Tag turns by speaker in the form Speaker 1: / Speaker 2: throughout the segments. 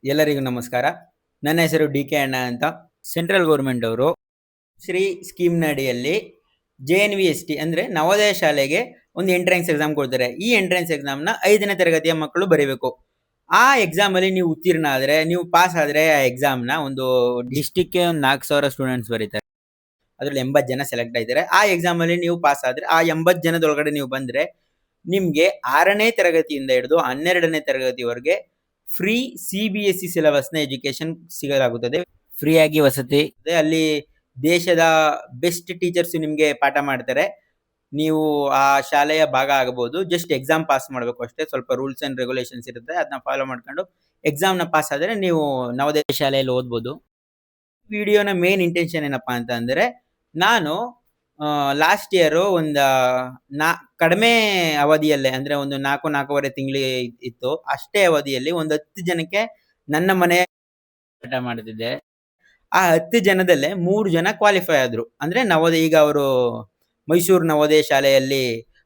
Speaker 1: ಎಲ್ಲರಿಗೂ ನಮಸ್ಕಾರ. ನನ್ನ ಹೆಸರು ಡಿ.ಕೆ. ಅಣ್ಣ ಅಂತ. ಸೆಂಟ್ರಲ್ ಗೌರ್ಮೆಂಟ್ ಅವರು ಶ್ರೀ ಸ್ಕೀಮ್‌ನ ಅಡಿಯಲ್ಲಿ ಜೆ.ಎನ್.ವಿ.ಎಸ್.ಟಿ ಅಂದ್ರೆ ನವೋದಯ ಶಾಲೆಗೆ ಒಂದು ಎಂಟ್ರೆನ್ಸ್ ಎಕ್ಸಾಮ್ ಕೊಡ್ತಾರೆ. ಈ ಎಂಟ್ರೆನ್ಸ್ ಎಕ್ಸಾಮ್‌ನ 5ನೇ ತರಗತಿಯ ಮಕ್ಕಳು ಬರೀಬೇಕು. ಆ ಎಕ್ಸಾಮಲ್ಲಿ ನೀವು ಉತ್ತೀರ್ಣ ಆದ್ರೆ, ನೀವು ಪಾಸ್ ಆದ್ರೆ ಆ ಎಕ್ಸಾಮ್‌ನ ಒಂದು ಡಿಸ್ಟ್ರಿಕ್ಟ್‌ಗೆ ಒಂದು 4,000 ಸ್ಟೂಡೆಂಟ್ಸ್ ಬರೀತಾರೆ. ಅದ್ರಲ್ಲಿ 80 ಜನ ಸೆಲೆಕ್ಟ್ ಆಗಿದ್ದಾರೆ. ಆ ಎಕ್ಸಾಮಲ್ಲಿ ನೀವು ಪಾಸ್ ಆದ್ರೆ, ಆ 80 ಜನದೊಳಗಡೆ ನೀವು ಬಂದ್ರೆ, ನಿಮ್ಗೆ 6ನೇ ತರಗತಿಯಿಂದ ಹಿಡಿದು 12ನೇ ತರಗತಿವರೆಗೆ ಫ್ರೀ ಸಿ.ಬಿ.ಎಸ್.ಇ ಸಿಲೆಬಸ್‌ನ ಎಜುಕೇಶನ್ ಸಿಗಲಾಗುತ್ತದೆ. ಫ್ರೀ ಆಗಿ ವಸತಿ ಅಲ್ಲಿ ದೇಶದ ಬೆಸ್ಟ್ ಟೀಚರ್ಸ್ ನಿಮ್ಗೆ ಪಾಠ ಮಾಡ್ತಾರೆ. ನೀವು ಆ ಶಾಲೆಯ ಭಾಗ ಆಗಬಹುದು. ಜಸ್ಟ್ ಎಕ್ಸಾಮ್ ಪಾಸ್ ಮಾಡಬೇಕು ಅಷ್ಟೇ. ಸ್ವಲ್ಪ ರೂಲ್ಸ್ ಅಂಡ್ ರೆಗ್ಯುಲೇಷನ್ಸ್ ಇರುತ್ತೆ. ಅದನ್ನ ಫಾಲೋ ಮಾಡ್ಕೊಂಡು ಎಕ್ಸಾಮ್‌ನ ಪಾಸ್ ಆದ್ರೆ ನೀವು ನವೋದಯ ಶಾಲೆಯಲ್ಲಿ ಓದ್ಬೋದು. ವಿಡಿಯೋನ ಮೇನ್ ಇಂಟೆನ್ಷನ್ ಏನಪ್ಪಾ ಅಂತ ಅಂದ್ರೆ, ನಾನು ಲಾಸ್ಟ್ ಇಯರ್ ಕಡಿಮೆ ಅವಧಿಯಲ್ಲೇ ಅಂದ್ರೆ ಒಂದು 4.5 ತಿಂಗಳಿಗೆ ಇತ್ತು. ಅಷ್ಟೇ ಅವಧಿಯಲ್ಲಿ ಒಂದು 10 ಜನಕ್ಕೆ ನನ್ನ ಮನೆ ಪಾಠ ಮಾಡ್ತಿದ್ದೆ. ಆ 10 ಜನದಲ್ಲೇ 3 ಜನ ಕ್ವಾಲಿಫೈ ಆದ್ರು. ಅಂದ್ರೆ ನವೋದಯ ಈಗ ಅವರು ಮೈಸೂರು ನವೋದಯ ಶಾಲೆಯಲ್ಲಿ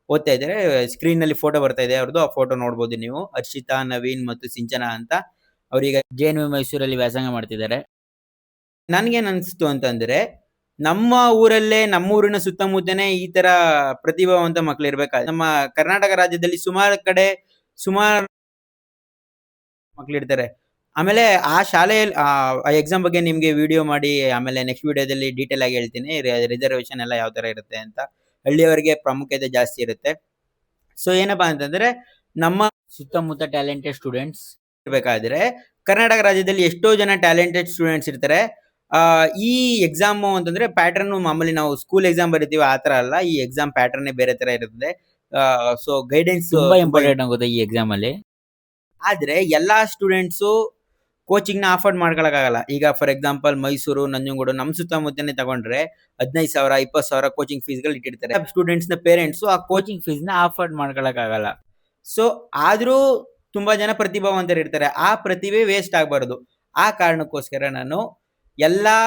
Speaker 1: ಓದ್ತಾ ಇದ್ದಾರೆ. ಸ್ಕ್ರೀನ್ ನಲ್ಲಿ ಫೋಟೋ ಬರ್ತಾ ಇದೆ ಅವ್ರದ್ದು. ಆ ಫೋಟೋ ನೋಡ್ಬೋದು ನೀವು. ಹರ್ಷಿತಾ, ನವೀನ್ ಮತ್ತು ಸಿಂಚನಾ ಅಂತ. ಅವ್ರೀಗ ಜೆ.ಎನ್.ವಿ ಮೈಸೂರಲ್ಲಿ ವ್ಯಾಸಂಗ ಮಾಡ್ತಿದ್ದಾರೆ. ನನ್ಗೇನ್ ಅನ್ಸ್ತು ಅಂತಂದ್ರೆ, ನಮ್ಮ ಊರಲ್ಲೇ ನಮ್ಮೂರಿನ ಸುತ್ತಮುತ್ತನೇ ಈ ತರ ಪ್ರತಿಭಾವಂತ ಮಕ್ಳಿರ್ಬೇಕಾದ್ರೆ ನಮ್ಮ ಕರ್ನಾಟಕ ರಾಜ್ಯದಲ್ಲಿ ಸುಮಾರು ಮಕ್ಳಿರ್ತಾರೆ. ಆಮೇಲೆ ಆ ಶಾಲೆಯಲ್ಲಿ ಆ ಎಕ್ಸಾಮ್ ಬಗ್ಗೆ ನಿಮ್ಗೆ ವಿಡಿಯೋ ಮಾಡಿ ಆಮೇಲೆ ನೆಕ್ಸ್ಟ್ ವಿಡಿಯೋದಲ್ಲಿ ಡೀಟೇಲ್ ಆಗಿ ಹೇಳ್ತೀನಿ. ರಿಸರ್ವೇಶನ್ ಎಲ್ಲ ಯಾವ ತರ ಇರುತ್ತೆ ಅಂತ. ಹಳ್ಳಿಯವರಿಗೆ ಪ್ರಾಮುಖ್ಯತೆ ಜಾಸ್ತಿ ಇರುತ್ತೆ. ಸೊ ಏನಪ್ಪಾ ಅಂತಂದ್ರೆ, ನಮ್ಮ ಸುತ್ತಮುತ್ತ ಟ್ಯಾಲೆಂಟೆಡ್ ಸ್ಟೂಡೆಂಟ್ಸ್ ಇರ್ಬೇಕಾದ್ರೆ ಕರ್ನಾಟಕ ರಾಜ್ಯದಲ್ಲಿ ಎಷ್ಟೋ ಜನ ಟ್ಯಾಲೆಂಟೆಡ್ ಸ್ಟೂಡೆಂಟ್ಸ್ ಇರ್ತಾರೆ. ಈ ಎಕ್ಸಾಮು ಅಂತಂದ್ರೆ ಪ್ಯಾಟರ್ನ್ ಮಾಮೂಲಿ ನಾವು ಸ್ಕೂಲ್ ಎಕ್ಸಾಮ್ ಬರಿತೀವಿ ಆ ತರ ಅಲ್ಲ. ಈ ಎಕ್ಸಾಮ್ ಪ್ಯಾಟರ್ನ್ ಬೇರೆ ತರ ಇರುತ್ತೆ. ಸೊ ಗೈಡೆನ್ಸ್ ತುಂಬಾ ಇಂಪಾರ್ಟೆಂಟ್ ಆಗುತ್ತೆ ಈ ಎಕ್ಸಾಮ್ ಅಲ್ಲಿ. ಆದ್ರೆ ಎಲ್ಲಾ ಸ್ಟೂಡೆಂಟ್ಸು ಕೋಚಿಂಗ್ ನ ಅಫೋರ್ಡ್ ಮಾಡ್ಕೊಳಕ್ಕಾಗಲ್ಲ. ಈಗ ಫಾರ್ ಎಕ್ಸಾಂಪಲ್ ಮೈಸೂರು, ನಂಜನಗೂಡು ನಮ್ ಸುತ್ತಮುತ್ತನೇ ತಗೊಂಡ್ರೆ 15,000 20,000 ಕೋಚಿಂಗ್ ಫೀಸ್ ಗಳು ಇಟ್ಟಿರ್ತಾರೆ. ಸ್ಟೂಡೆಂಟ್ಸ್ ನ ಪೇರೆಂಟ್ಸ್ ಆ ಕೋಚಿಂಗ್ ಫೀಸ್ ನ ಅಫೋರ್ಡ್ ಮಾಡ್ಕೊಳಕ್ಕಾಗಲ್ಲ. ಸೊ ಆದ್ರೂ ತುಂಬಾ ಜನ ಪ್ರತಿಭಾವಂತರು ಇರ್ತಾರೆ. ಆ ಪ್ರತಿಭೆ ವೇಸ್ಟ್ ಆಗ್ಬಾರ್ದು. ಆ ಕಾರಣಕ್ಕೋಸ್ಕರ ನಾನು ಎಲ್ಲಾ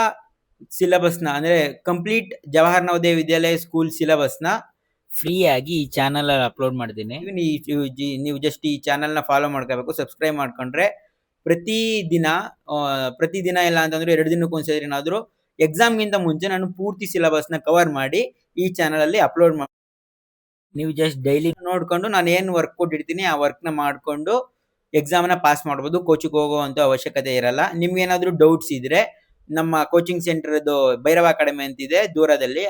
Speaker 1: ಸಿಲೆಬಸ್ನ ಅಂದ್ರೆ complete Jawahar Navodaya Vidyalaya school ಸಿಲೆಬಸ್ನ free ಆಗಿ ಈ ಚಾನಲ್ ಅಲ್ಲಿ ಅಪ್ಲೋಡ್ ಮಾಡ್ತೀನಿ. ನೀವು ಜಸ್ಟ್ ಈ ಚಾನಲ್ ನ ಫಾಲೋ ಮಾಡ್ಕೋಬೇಕು. ಸಬ್ಸ್ಕ್ರೈಬ್ ಮಾಡ್ಕೊಂಡ್ರೆ ಪ್ರತಿದಿನ ಇಲ್ಲ ಅಂತಂದ್ರೆ 2 ದಿನಕ್ಕೊಂದ್ಸರಿನಾದ್ರೂ ಎಕ್ಸಾಮ್ಗಿಂತ ಮುಂಚೆ ನಾನು ಪೂರ್ತಿ ಸಿಲೆಬಸ್ನ ಕವರ್ ಮಾಡಿ ಈ ಚಾನಲ್ ಅಲ್ಲಿ ಅಪ್ಲೋಡ್ ಮಾಡಿ, ನೀವು ಜಸ್ಟ್ ಡೈಲಿ ನೋಡ್ಕೊಂಡು ನಾನು ಏನ್ ವರ್ಕ್ ಕೊಟ್ಟಿರ್ತೀನಿ ಆ ವರ್ಕ್ ನ ಮಾಡ್ಕೊಂಡು ಎಕ್ಸಾಮ್ನ ಪಾಸ್ ಮಾಡ್ಬೋದು. ಕೋಚಿಂಗ್ ಹೋಗುವಂತ ಅವಶ್ಯಕತೆ ಇರಲ್ಲ. ನಿಮ್ಗೆ ಏನಾದ್ರು ಡೌಟ್ಸ್ ಇದ್ರೆ ನಮ್ಮ ಕೋಚಿಂಗ್ ಸೆಂಟರ್ ಭೈರವ ಅಕಾಡೆಮಿ ಅಂತಿದೆ ದೂರದಲ್ಲಿ,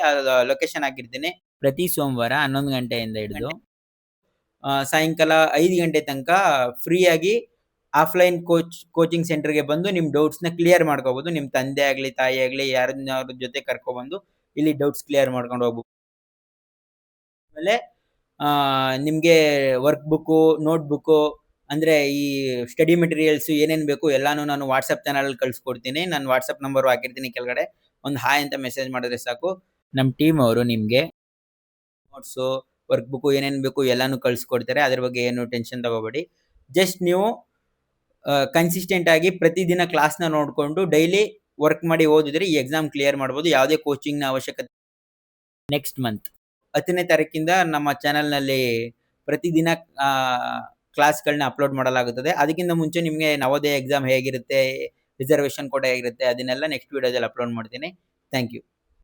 Speaker 1: ಲೊಕೇಶನ್ ಹಾಕಿರ್ತೀನಿ. ಪ್ರತಿ ಸೋಮವಾರ 11 ಗಂಟೆಯಿಂದ ಹಿಡಿದು ಸಾಯಂಕಾಲ 5 ಗಂಟೆ ತನಕ ಫ್ರೀ ಆಗಿ ಆಫ್ಲೈನ್ ಕೋಚಿಂಗ್ ಸೆಂಟರ್ಗೆ ಬಂದು ನಿಮ್ ಡೌಟ್ಸ್ ನ ಕ್ಲಿಯರ್ ಮಾಡ್ಕೋಬಹುದು. ನಿಮ್ ತಂದೆ ಆಗ್ಲಿ ತಾಯಿ ಆಗ್ಲಿ ಯಾರ ಜೊತೆ ಕರ್ಕೊಬಂದು ಇಲ್ಲಿ ಡೌಟ್ಸ್ ಕ್ಲಿಯರ್ ಮಾಡ್ಕೊಂಡು ಹೋಗ್ಬೋದು. ಆಮೇಲೆ ನಿಮ್ಗೆ ವರ್ಕ್ ಬುಕ್, ನೋಟ್ ಬುಕ್ ಅಂದ್ರೆ ಈ ಸ್ಟಡಿ ಮೆಟೀರಿಯಲ್ಸ್ ಏನೇನ್ ಬೇಕು ಎಲ್ಲಾನು ನಾನು ವಾಟ್ಸ್ಆಪ್ ಚಾನಲ್ ಕಳ್ಸಿಕೊಡ್ತೀನಿ. ನಾನು ವಾಟ್ಸ್ಆಪ್ ನಂಬರ್ ಹಾಕಿರ್ತೀನಿ ಕೆಳಗಡೆ. ಒಂದು ಹಾಯ್ ಅಂತ ಮೆಸೇಜ್ ಮಾಡಿದ್ರೆ ಸಾಕು. ನಮ್ ಟೀಮ್ ಅವರು ನಿಮ್ಗೆ ನೋಟ್ಸ್, ವರ್ಕ್ ಬುಕ್ ಏನೇನ್ ಬೇಕು ಎಲ್ಲಾನು ಕಳ್ಸಿಕೊಡ್ತಾರೆ. ಅದ್ರ ಬಗ್ಗೆ ಏನು ಟೆನ್ಷನ್ ತಗೋಬೇಡಿ. ಜಸ್ಟ್ ನೀವು ಕನ್ಸಿಸ್ಟೆಂಟ್ ಆಗಿ ಪ್ರತಿದಿನ ಕ್ಲಾಸ್ನ ನೋಡ್ಕೊಂಡು ಡೈಲಿ ವರ್ಕ್ ಮಾಡಿ ಓದಿದ್ರೆ ಈ ಎಕ್ಸಾಮ್ ಕ್ಲಿಯರ್ ಮಾಡ್ಬೋದು. ಯಾವುದೇ ಕೋಚಿಂಗ್ ನ ಅವಶ್ಯಕತೆ. ನೆಕ್ಸ್ಟ್ ಮಂತ್ 10ನೇ ತಾರೀಕಿಂದ ನಮ್ಮ ಚಾನೆಲ್ ನಲ್ಲಿ ಪ್ರತಿದಿನ ಕ್ಲಾಸ್ಗಳನ್ನ ಅಪ್ಲೋಡ್ ಮಾಡಲಾಗುತ್ತದೆ. ಅದಕ್ಕಿಂತ ಮುಂಚೆ ನಿಮ್ಗೆ ನವೋದಯ ಎಕ್ಸಾಮ್ ಹೇಗಿರುತ್ತೆ, ರಿಸರ್ವೇಶನ್ ಕೋಟ ಹೇಗಿರುತ್ತೆ ಅದನ್ನೆಲ್ಲ ನೆಕ್ಸ್ಟ್ ವಿಡಿಯೋದಲ್ಲಿ ಅಪ್ಲೋಡ್ ಮಾಡ್ತೀನಿ. Thank you.